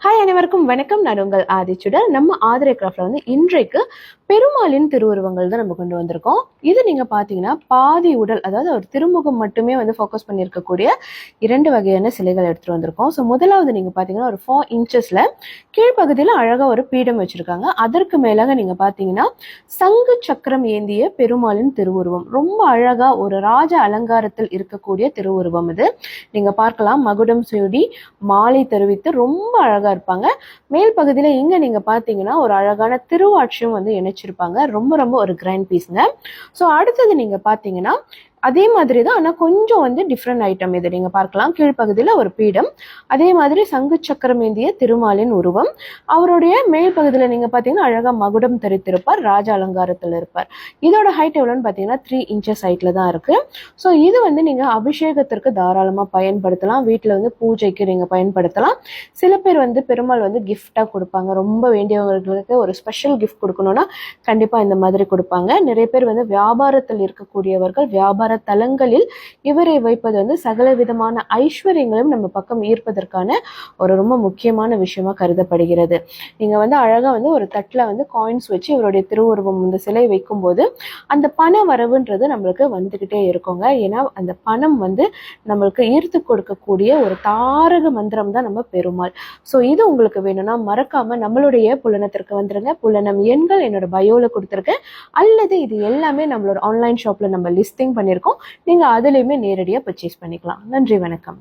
Hi அனைவருக்கும் வணக்கம். நான் உங்கள் ஆதிச்சுடர். நம்ம ஆதிரை கிராஃப்ட்ல இன்றைக்கு பெருமாளின் திருவுருவங்கள் தான் நம்ம கொண்டு வந்திருக்கோம். இது நீங்க பாத்தீங்கன்னா பாதி உடல், அதாவது ஒரு திருமுகம் மட்டுமே ஃபோக்கஸ் பண்ணியிருக்கக்கூடிய 2 வகையான சிலைகள் எடுத்துட்டு வந்திருக்கோம். ஸோ முதலாவது நீங்க பாத்தீங்கன்னா ஒரு 4 இன்ச்சஸ்ல கீழ்ப்பகுதியில் அழகா ஒரு பீடம் வச்சிருக்காங்க. அதற்கு மேலாக நீங்க பாத்தீங்கன்னா சங்கு சக்கரம் ஏந்திய பெருமாளின் திருவுருவம், ரொம்ப அழகா ஒரு ராஜ அலங்காரத்தில் இருக்கக்கூடிய திருவுருவம் இது. நீங்க பார்க்கலாம், மகுடம் சூடி மாலை தெரிவித்து ரொம்ப அழகா இருப்பாங்க. மேல் பகுதியில இங்க நீங்க பாத்தீங்கன்னா ஒரு அழகான திருவாட்சியும் இணைச்சிருப்பாங்க. ரொம்ப ரொம்ப ஒரு கிராண்ட் பீஸ்ங்க. ஸோ அடுத்தது நீங்க பாத்தீங்கன்னா அதே மாதிரி தான், ஆனால் கொஞ்சம் டிஃப்ரெண்ட் ஐட்டம். இது நீங்க பார்க்கலாம், கீழ்ப்பகுதியில் ஒரு பீடம், அதே மாதிரி சங்கு சக்கரம் ஏந்திய திருமாலின் உருவம். அவருடைய மேல் பகுதியில் நீங்க பார்த்தீங்கன்னா அழகா மகுடம் தரித்திருப்பார், ராஜ அலங்காரத்தில் இருப்பார். இதோட ஹைட் எவ்வளோன்னு பார்த்தீங்கன்னா 3 இன்ச்சஸ் ஹைட்ல தான் இருக்கு. ஸோ இது நீங்க அபிஷேகத்திற்கு தாராளமாக பயன்படுத்தலாம். வீட்டில் பூஜைக்கு நீங்க பயன்படுத்தலாம். சில பேர் பெருமாள் கிஃப்டா கொடுப்பாங்க. ரொம்ப வேண்டியவங்களுக்கு ஒரு ஸ்பெஷல் கிஃப்ட் கொடுக்கணும்னா கண்டிப்பா இந்த மாதிரி கொடுப்பாங்க. நிறைய பேர் வியாபாரத்தில் இருக்கக்கூடியவர்கள் வியாபார தலங்களில் இவரை வைப்பது சகல விதமான ஐஸ்வர்யங்களும் நம்ம பக்கம் ஈர்ப்பதற்கான ஒரு ரொம்ப முக்கியமான விஷயமா கருதப்படுகிறது. நீங்க அழகா ஒரு தட்டுல காயின்ஸ் வச்சு இவருடைய திருவுருவம் இந்த சிலை வைக்கும் போது அந்த பண வரவுன்றது நம்மளுக்கு வந்துகிட்டே இருக்குங்க. ஏன்னா அந்த பணம் நம்மளுக்கு ஈர்த்து கொடுக்கக்கூடிய ஒரு தாரக மந்திரம் தான் நம்ம பெருமாள். ஸோ இது உங்களுக்கு வேணும்னா மறக்காம நம்மளுடைய புலனத்திற்கு வந்துருங்க. புலனம் எண்கள் என்னோட பயோல கொடுத்துருக்கேன், அல்லது இது எல்லாமே நம்மளோட ஆன்லைன் ஷாப்ல நம்ம லிஸ்டிங் பண்ணியிருக்கோம். நீங்க அதுலயுமே நேரடியாக பர்ச்சேஸ் பண்ணிக்கலாம். நன்றி, வணக்கம்.